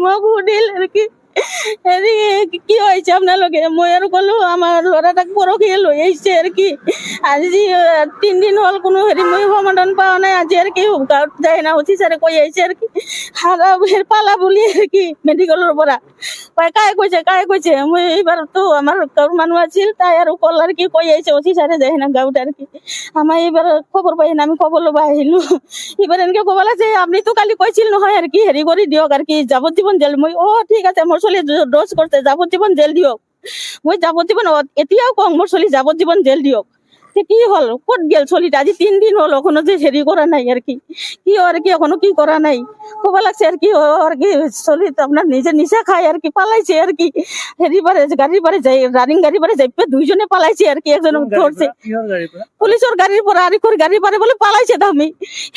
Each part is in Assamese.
মোক সুধিল কি হেৰি কি হৈছে আপোনালোকে, মই আৰু ক'লো আমাৰ ল'ৰাটাক পৰহিয়ে লৈ আহিছে আৰু কি আজি 3 দিন হ'ল কোনো হেৰি মই সমাধান পোৱা নাই। আজি আৰু কি গাঁৱত যায় না অফিচাৰে কৈ আহিছে আৰু কি পালা বুলি আৰু কি মেডিকেলৰ পৰা কাই কৈছে মই এইবাৰতো আমাৰ গাঁৱৰ মানুহ আছিল তাই আৰু ক'ল আৰু কি কৈ আহিছে অফিচাৰে যায় না গাঁৱত আৰু কি আমাৰ এইবাৰ খবৰ পাই আমি খবৰ ল'ব আহিলো। এইবাৰ এনেকে ক'ব লাগিছে আপুনিতো কালি কৈছিল নহয় আৰু কি হেৰি কৰি দিয়ক আৰু কি যাৱজ্জীৱন জেল। মই ঠিক আছে মোৰ ছোৱালী দোষ কৰিছে যাৱজ্জীৱন জেল দিয়ক। মই যাৱজ্জীৱন এতিয়াও কওঁ মোৰ ছোৱালী যাৱজ্জীৱন জেল দিয়ক। কি হ'ল ক'ত গেল ছোৱালীটা আজি 3 দিন হ'ল এখনো যে হেৰি কৰা নাই আৰু কি আৰু কি এখনো কি কৰা নাই ক'ব লাগছে আৰু কি আৰ কি ছোৱালী আপনাৰ নিচা খায় আৰ কি পালাইছে আৰ কি হেৰি বারে গাড়ির বারে যাই রানিং গাড়ি বারে যাই দুইজনে পালাইছে আর কি একজনক ধরছে পুলিশের গাড়ির পরে আর গাড়ির বারে বলে পালাইছে দামি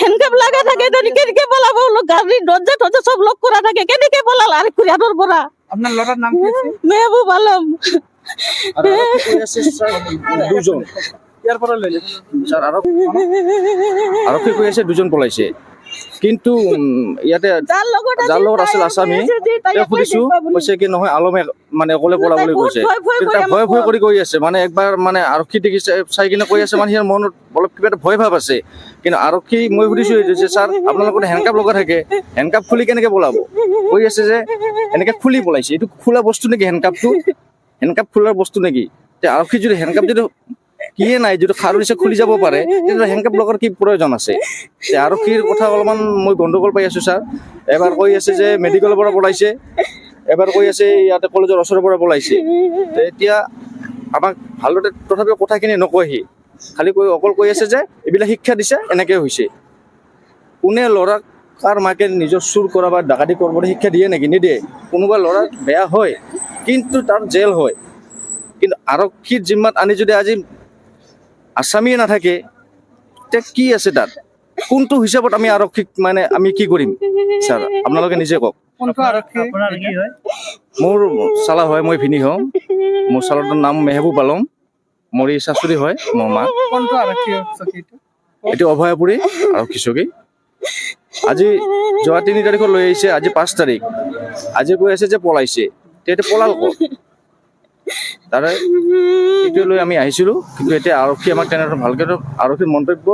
হ্যান্ডকাপ লাগা থাকে কেনেকে পালাবো গাড়ির দরজা টরজা সব লক করা থাকে কেনেকে পালাল আর কুড়িয়ানোর পরা। আপনার লড়ার নাম কি আছে? মেহবুব আলম। আর আরো কি আছে স্যার? দুজন ইয়ার পরে লইলে স্যার আরো কি কই আছে দুজন পলাইছে কিন্তু ইয়াতে যাৰ লগত আছিল আসামী তেওঁ সুধিছো কৈছে কি নহয় আলমে মানে অকলে পলা বুলি কৈছে কিন্তু ভয় ভয় কৰি কৈ আছে মানে একবাৰ মানে আৰক্ষী দেখি চাই কিনে কৈ আছে মানে সিয়াৰ মনত অলপ কিবা এটা ভয় ভাৱ আছে কিন্তু আৰক্ষী মই সুধিছো যে স্যাৰ আপোনালোকৰ হ্যান্ডকাপ লগা থাকে হ্যান্ডকাপ খুলি কেনেকে পলাব কৈ আছে যে এনেকে খুলি পলাইছে এইটো খোলা বস্তু নেকি হ্যান্ডকাপটো হ্যান্ডকাপ খোলাৰ বস্তু নেকি তে আৰক্ষী যদি হ্যান্ডকাপ যদি কিয়ে নাই যদি খাৰু দিছে খুলি যাব পাৰে তেতিয়া হ্যান্ডকাপ লগাৰ কি প্ৰয়োজন আছে আৰক্ষীৰ কথা অলপমান মই গণ্ডগোল পাই আছো স্যাৰ। এবাৰ কৈ আছে যে মেডিকেলৰ পৰা পলাইছে এবাৰ কৈ আছে ইয়াতে কলেজৰ ওচৰৰ পৰা পলাইছে এতিয়া আমাক ভালদৰে তথাপিও কথাখিনি নকয়হি খালি অকল কৈ আছে যে এইবিলাক শিক্ষা দিছে এনেকৈ হৈছে। কোনে ল'ৰাক কাৰ মাকে নিজৰ চুৰ কৰা বা ডাকাতি কৰিব শিক্ষা দিয়ে নেকি? নিদিয়ে। কোনোবা ল'ৰা বেয়া হয় কিন্তু তাৰ জেল হয় কিন্তু আৰক্ষীৰ জিম্মাত আনি যদি আজি আসামীয়ে নাথাকে তে কি আছে তাত কোনটো হিচাপত আমি আৰক্ষীক মানে আমি কি কৰিম স্যাৰ আপোনালোকে নিজে কওক। মোৰ চালা হয় মই ভিনি হওঁ মোৰ চালাটোৰ নাম মেহবুব আলম মোৰ এই শাশুড়ি হয় মোৰ মা। এইটো অভয়াপুৰী আৰক্ষী চকী। আজি যোৱা 3 তাৰিখত লৈ আহিছে আজি 5 তাৰিখ আজি কৈ আছে যে পলাইছে তেতিয়া পলাল ক'ত তাৰে এইটো লৈ আমি আহিছিলোঁ কিন্তু এতিয়া আৰক্ষী আমাক তেনেধৰণে ভালকৈ আৰক্ষীৰ মন্তব্য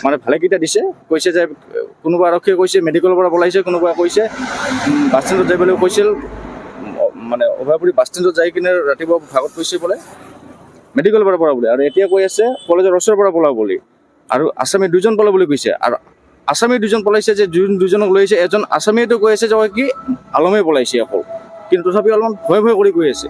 মানে ভালেকেইটা দিছে কৈছে যে কোনোবা আৰক্ষীয়ে কৈছে মেডিকেলৰ পৰা পলাইছে কোনোবাই কৈছে বাছ ষ্টেণ্ডত যাই বুলি কৈছিল মানে অভয়াপুৰী বাছ ষ্টেণ্ডত যাই কিনে ৰাতিপুৱা ভাগত কৈছে বোলে মেডিকেলৰ পৰা পলা বুলি আৰু এতিয়া কৈ আছে কলেজৰ ওচৰৰ পৰা পলাব বুলি আৰু আসামী 2জন পলা বুলি কৈছে আৰু আসামী 2জন পলাইছে যে দুজনক লৈ আহিছে এজন আসামীয়েতো কৈ আছে যে কি আলমে পলাইছে অকল কিন্তু তথাপি অলপমান ভয় ভয় কৰি কৈ আছে।